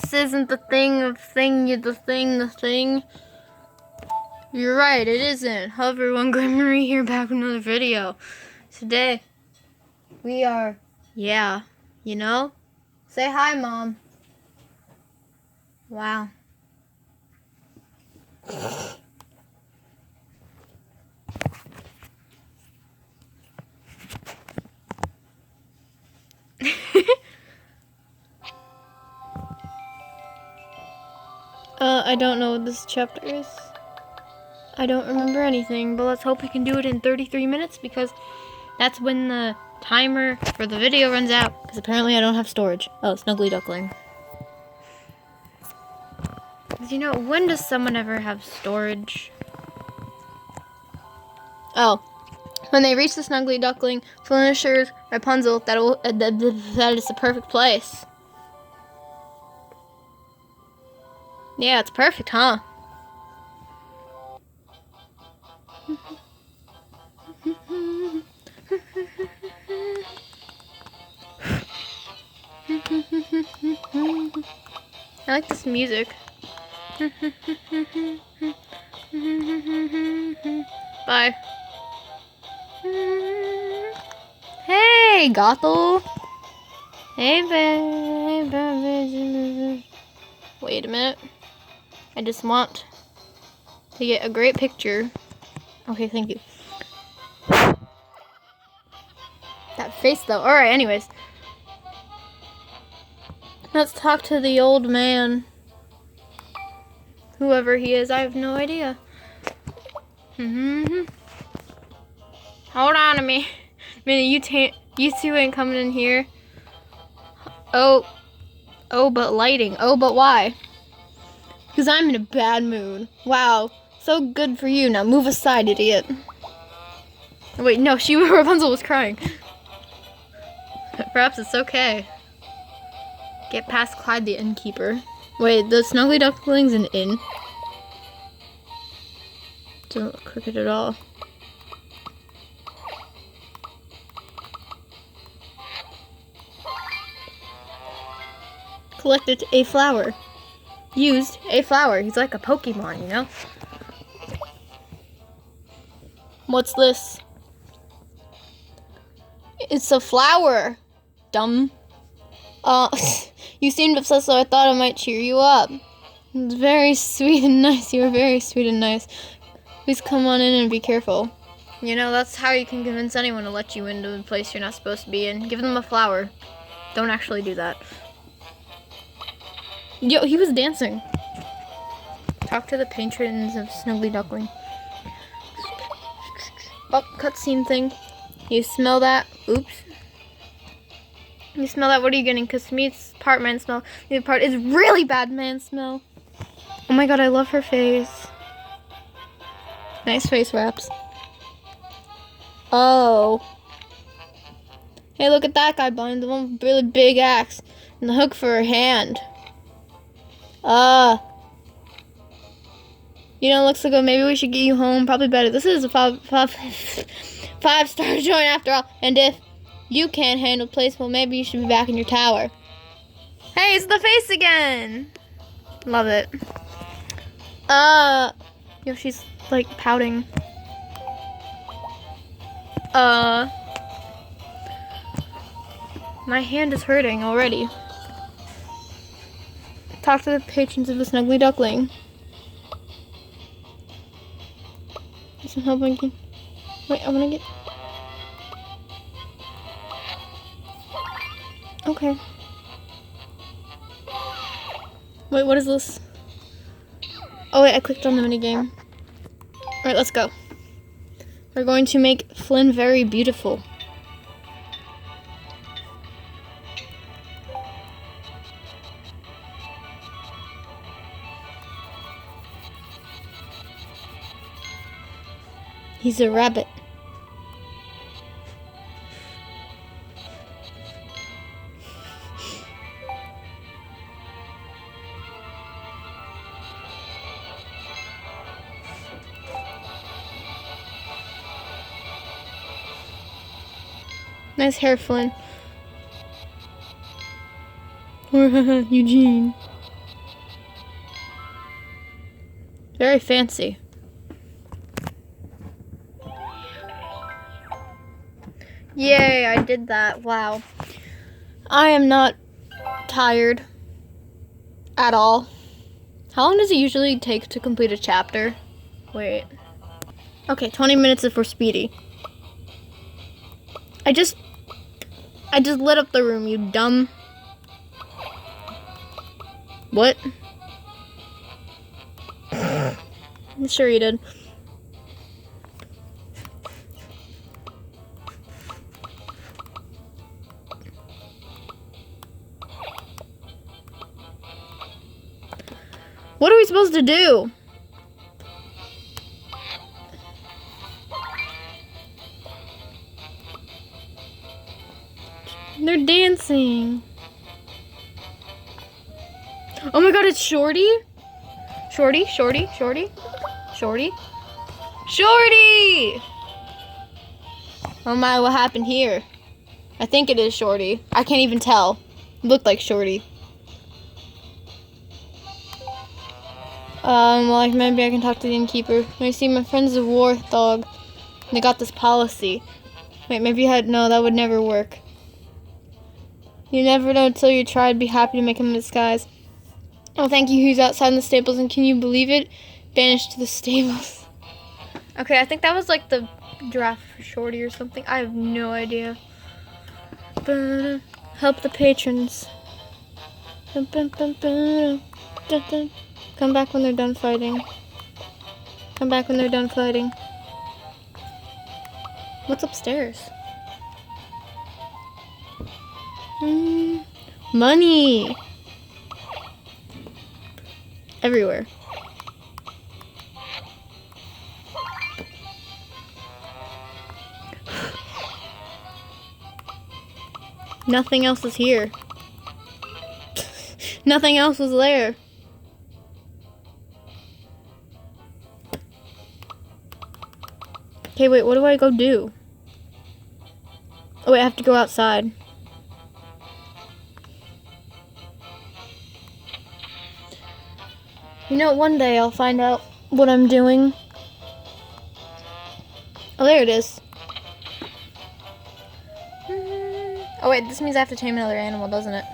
This isn't the thing. You're right, it isn't. Hello everyone, Marie here, back with another video. Today, we are, say hi, Mom. Wow. I don't know what this chapter is. I don't remember anything, but let's hope we can do it in 33 minutes because that's when the timer for the video runs out. Because apparently I don't have storage. Oh, Snuggly Duckling. When does someone ever have storage? Oh, when they reach the Snuggly Duckling, Flynn assures Rapunzel that is the perfect place. Yeah, it's perfect, huh? I like this music. Bye. Hey, Gothel. Hey, babe. Wait a minute. I just want to get a great picture. Okay, thank you. That face, though. Alright, anyways. Let's talk to the old man. Whoever he is, I have no idea. Hold on a minute. You two ain't coming in here. Oh, but lighting. Oh, but why? Because I'm in a bad mood. Wow, so good for you. Now move aside, idiot. Wait, no, Rapunzel was crying. Perhaps it's okay. Get past Clyde the innkeeper. Wait, the Snuggly Duckling's an inn? Doesn't look crooked at all. Collected a flower. Used a flower. He's like a Pokemon, you know? What's this? It's a flower. Dumb. You seemed obsessed, so I thought I might cheer you up. It's very sweet and nice. You were very sweet and nice. Please come on in and be careful. That's how you can convince anyone to let you into a place you're not supposed to be in. Give them a flower. Don't actually do that. Yo, he was dancing. Talk to the patrons of Snuggly Duckling. Oh, cutscene thing. You smell that? Oops. You smell that? What are you getting? Because to me it's part man smell. The other part is really bad man smell. Oh my god, I love her face. Nice face wraps. Oh. Hey, look at that guy behind the one with a really big axe and the hook for her hand. Looks like maybe we should get you home. Probably better. This is a five-star joint after all. And if you can't handle place, well, maybe you should be back in your tower. Hey, it's the face again. Love it. She's like pouting. My hand is hurting already. Talk to the patrons of the Snuggly Duckling. Get some help I can. Wait, I wanna get. Okay. Wait, what is this? Oh wait, I clicked on the minigame. Alright, let's go. We're going to make Flynn very beautiful. He's a rabbit. Nice hair, Flynn. Eugene. Very fancy. Yay, I did that. Wow. I am not tired at all. How long does it usually take to complete a chapter? Wait. Okay, 20 minutes if we're speedy. I just lit up the room, you dumb. What? I'm sure you did. What are we supposed to do? They're dancing. Oh my god, it's Shorty? Shorty, Shorty, Shorty, Shorty, Shorty! Oh my, what happened here? I think it is Shorty. I can't even tell. It looked like Shorty. Well, maybe I can talk to the innkeeper. I see my friend's a war dog. They got this policy. Wait, maybe you had, no, that would never work. You never know until you try. I'd be happy to make him in disguise. Oh, thank you. He's outside in the stables, and can you believe it? Banished to the stables. Okay, I think that was like the draft for Shorty or something. I have no idea. Help the patrons. Come back when they're done fighting. Come back when they're done fighting. What's upstairs? Money! Everywhere. Nothing else is here. Nothing else was there. Okay, wait, what do I go do? Oh, wait, I have to go outside. You know, one day I'll find out what I'm doing. Oh, there it is. Oh, wait, this means I have to tame another animal, doesn't it?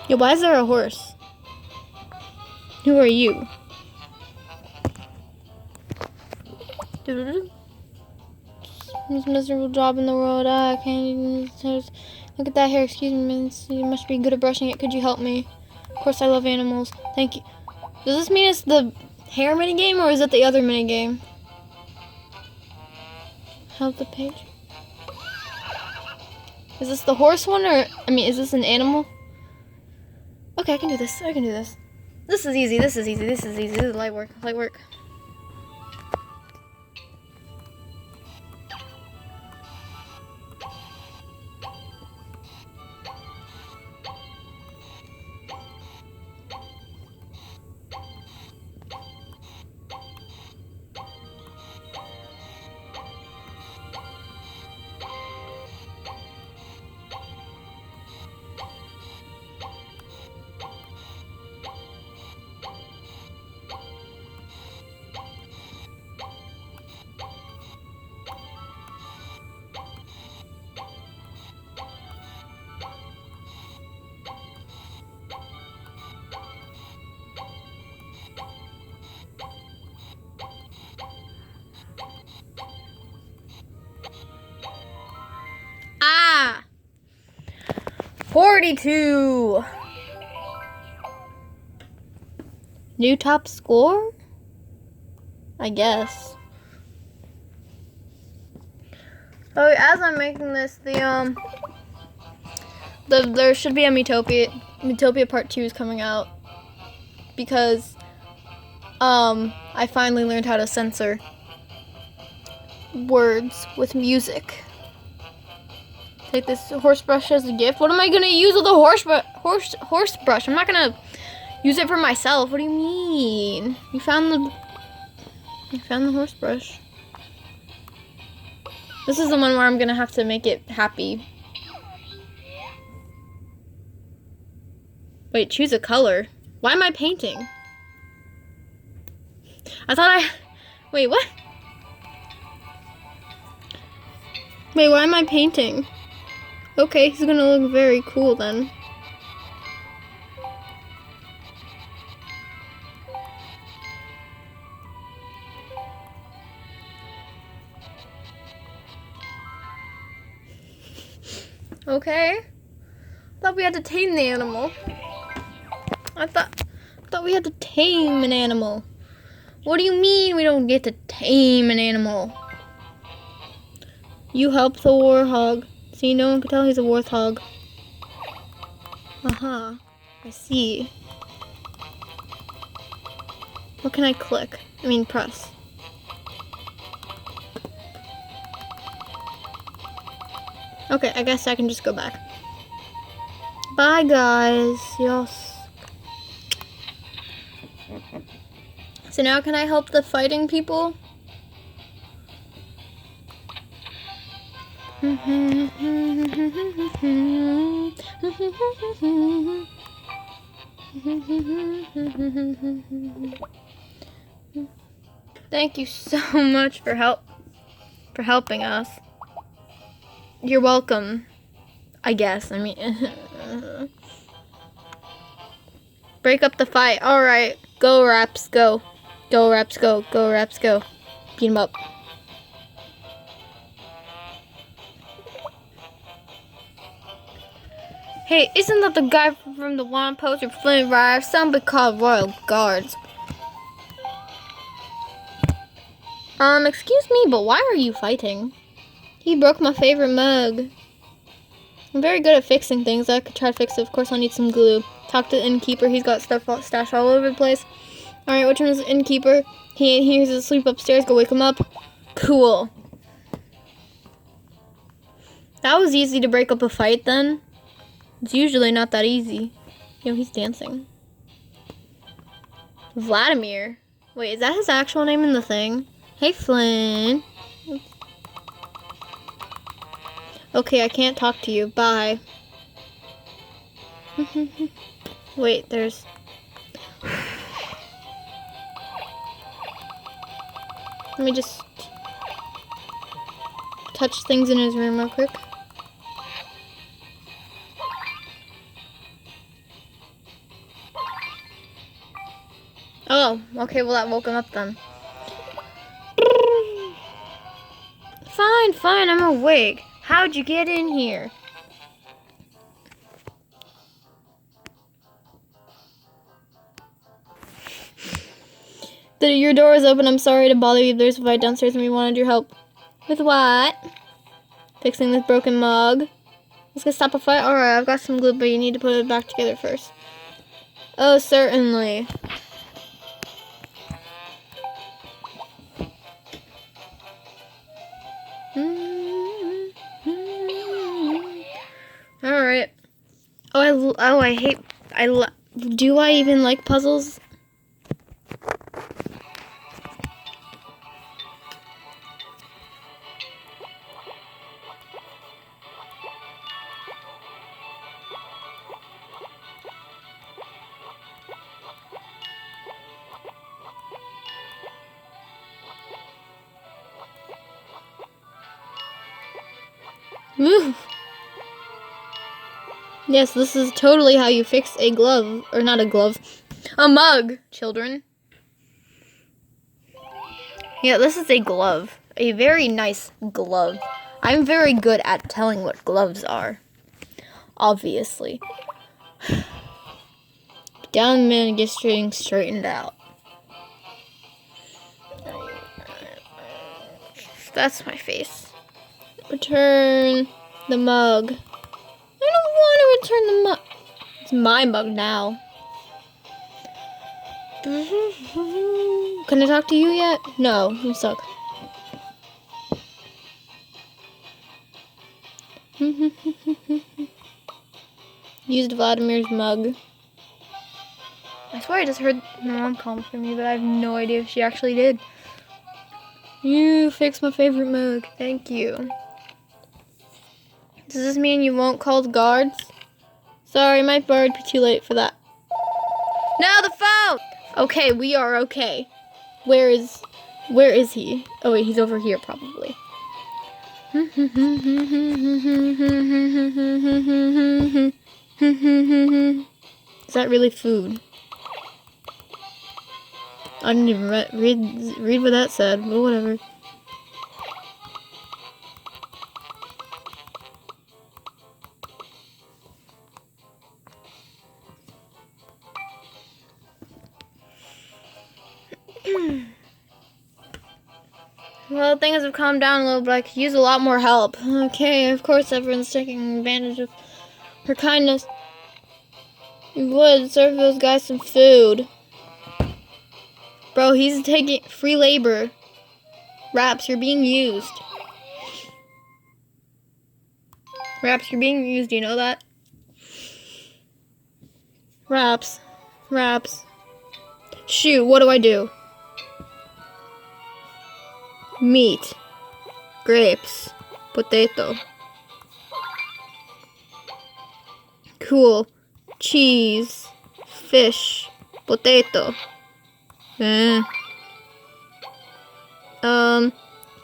Yeah, why is there a horse? Who are you? Most miserable job in the world. I can't even look at that hair. Excuse me, miss. You must be good at brushing it. Could you help me? Of course, I love animals. Thank you. Does this mean it's the hair minigame, or is it the other minigame? Help the page. Is this the horse one, or is this an animal? Okay, I can do this. I can do this. This is easy. This is easy. This is easy. This is light work. Light work. Ah! 42! New top score? I guess. Oh, as I'm making this, there should be a Metopia Part 2 is coming out. Because, I finally learned how to censor words with music. Take this horse brush as a gift. What am I gonna use with a horse brush? I'm not gonna Use it for myself. What do you mean? You found the horse brush. This is the one where I'm gonna have to make it happy. Wait, choose a color. Why am I painting? Wait, what? Wait, why am I painting? Okay, he's gonna look very cool then. Okay. Thought we had to tame the animal. I thought we had to tame an animal. What do you mean we don't get to tame an animal? You help the warthog. See, no one can tell he's a warthog. Uh-huh. I see. What can I click? I mean, press. Okay, I guess I can just go back. Bye, guys. Yes. So now can I help the fighting people? Thank you so much for helping us. You're welcome. I guess. I mean, break up the fight. All right, go Raps, go. Go Raps, go. Go Raps, go. Beat him up. Hey, isn't that the guy from the one poster Flint Rive? Somebody called Royal Guards. Excuse me, but why are you fighting? He broke my favorite mug. I'm very good at fixing things. I could try to fix it. Of course, I'll need some glue. Talk to the innkeeper. He's got stuff stashed all over the place. Alright, which one is the innkeeper? He ain't here. He's asleep upstairs. Go wake him up. Cool. That was easy to break up a fight then. It's usually not that easy. Yo, he's dancing. Vladimir. Wait, is that his actual name in the thing? Hey, Flynn. Okay, I can't talk to you. Bye. Wait, there's... Let me just touch things in his room real quick. Oh, okay, well that woke him up then. Fine, I'm awake. How'd you get in here? Your door is open. I'm sorry to bother you. There's a fight downstairs and we wanted your help. With what? Fixing this broken mug. Let's go stop a fight. Alright, I've got some glue, but you need to put it back together first. Oh, certainly. Alright. Do I even like puzzles? Move. Yes, this is totally how you fix a glove. Or not a glove. A mug, children. Yeah, this is a glove. A very nice glove. I'm very good at telling what gloves are. Obviously. Down a minute and get straightened out. That's my face. Return the mug. I don't want to return the mug. It's my mug now. Can I talk to you yet? No, you suck. Used Vladimir's mug. I swear I just heard my mom call for me, but I have no idea if she actually did. You fixed my favorite mug. Thank you. Does this mean you won't call the guards? Sorry, might already be too late for that. No, the phone! Okay, we are okay. Where is he? Oh wait, he's over here probably. Is that really food? I didn't even read what that said, but whatever. Well, things have calmed down a little, but I could use a lot more help. Okay, of course everyone's taking advantage of her kindness. You would serve those guys some food. Bro, he's taking free labor. Raps, you're being used. Raps, you're being used, do you know that? Raps. Shoot, what do I do? Meat. Grapes. Potato. Cool. Cheese. Fish. Potato.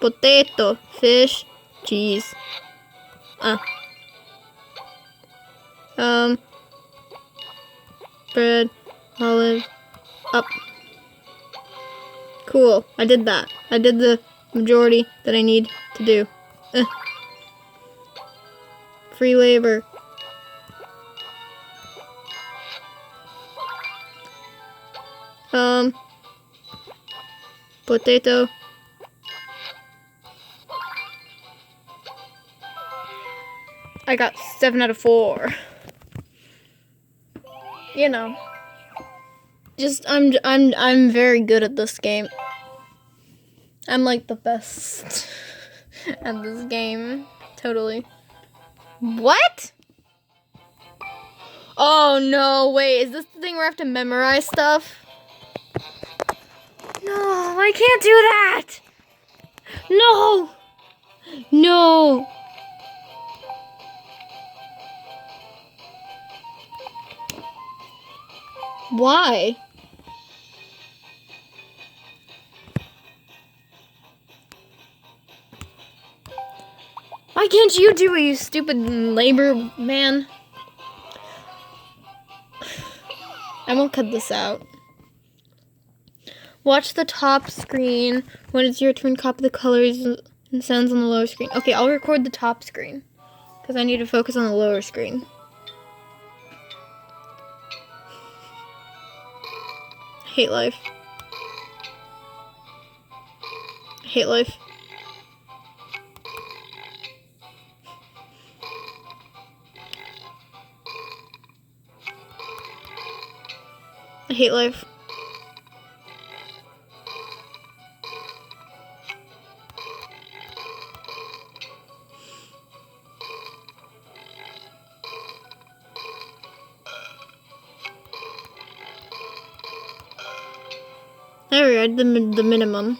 Potato. Fish. Cheese. Bread. Olive. Up. Cool. I did that. I did the majority that I need to do. Free labor. Potato. I got 7 out of 4. You know. Just I'm very good at this game. I'm like the best at this game. Totally. What? Oh no, wait, is this the thing where I have to memorize stuff? No, I can't do that! No! No! Why? Why can't you do it, you stupid labor man? I won't cut this out. Watch the top screen. When it's your turn, copy the colors and sounds on the lower screen. Okay, I'll record the top screen. Because I need to focus on the lower screen. I hate life. I hate life. I hate life. There we go, the minimum.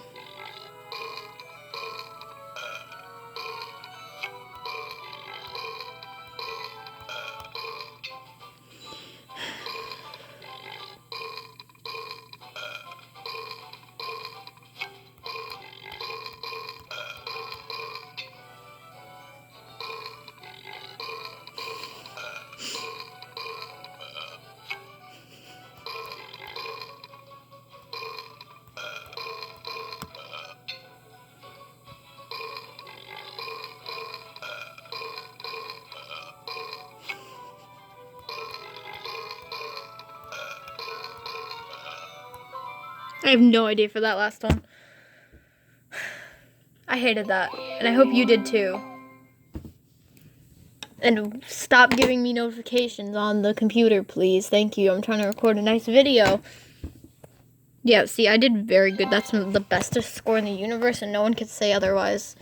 I have no idea for that last one. I hated that, and I hope you did too. And stop giving me notifications on the computer, please. Thank you. I'm trying to record a nice video. Yeah, see, I did very good. That's the bestest score in the universe, and no one could say otherwise.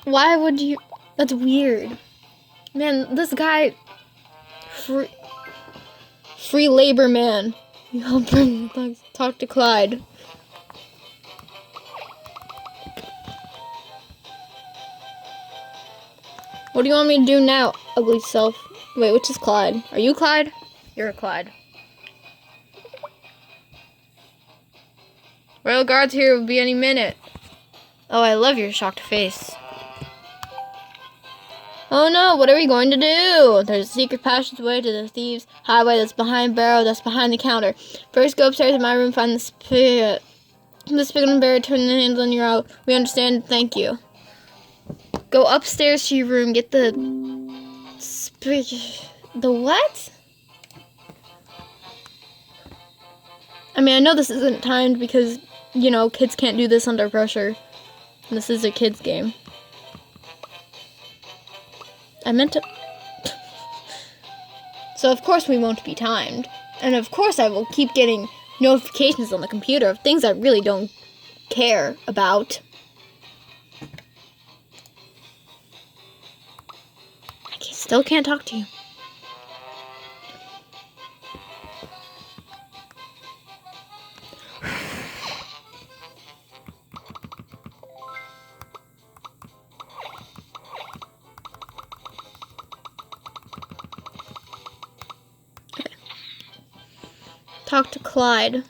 Why would you... That's weird. Man, this guy... Free labor man. You help bring the thugs. Talk to Clyde. What do you want me to do now, ugly self? Wait, which is Clyde? Are you Clyde? You're Clyde. Royal Guards here will be any minute. Oh, I love your shocked face. Oh no, what are we going to do? There's a secret passageway to the thieves' highway that's behind Barrow, that's behind the counter. First, go upstairs to my room, find the spigot. The spigot and Barrow, turn the handle on your out. We understand, thank you. Go upstairs to your room, get the spigot. The what? I mean, I know this isn't timed because, you know, kids can't do this under pressure. This is a kid's game. I meant to... So, of course, we won't be timed. And, of course, I will keep getting notifications on the computer of things I really don't care about. I still can't talk to you. Talk to Clyde.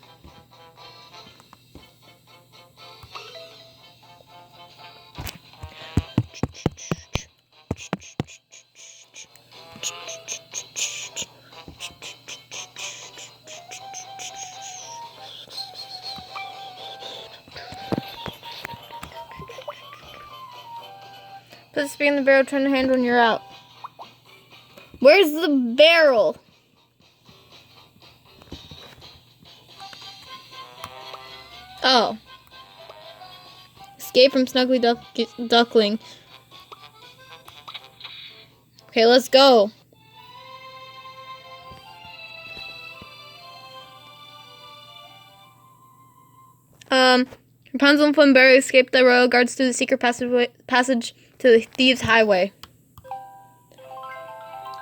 Put the spring in the barrel, turn the handle when you're out. Where's the barrel? Oh. Escape from Snuggly Duckling. Okay, let's go. Rapunzel and Flumberry escaped the royal guards through the secret passage to the thieves' highway.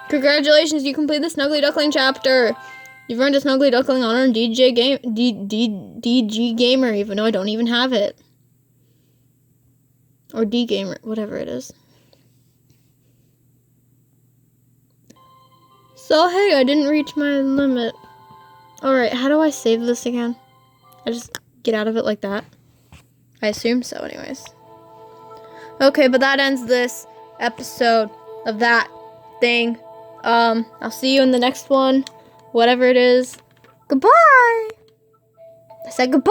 Congratulations, you completed the Snuggly Duckling chapter. You've earned a Snuggly Duckling honor in DG Gamer, even though I don't even have it. Or D Gamer, whatever it is. So, hey, I didn't reach my limit. Alright, how do I save this again? I just get out of it like that? I assume so, anyways. Okay, but that ends this episode of that thing. I'll see you in the next one. Whatever it is. Goodbye! I said goodbye!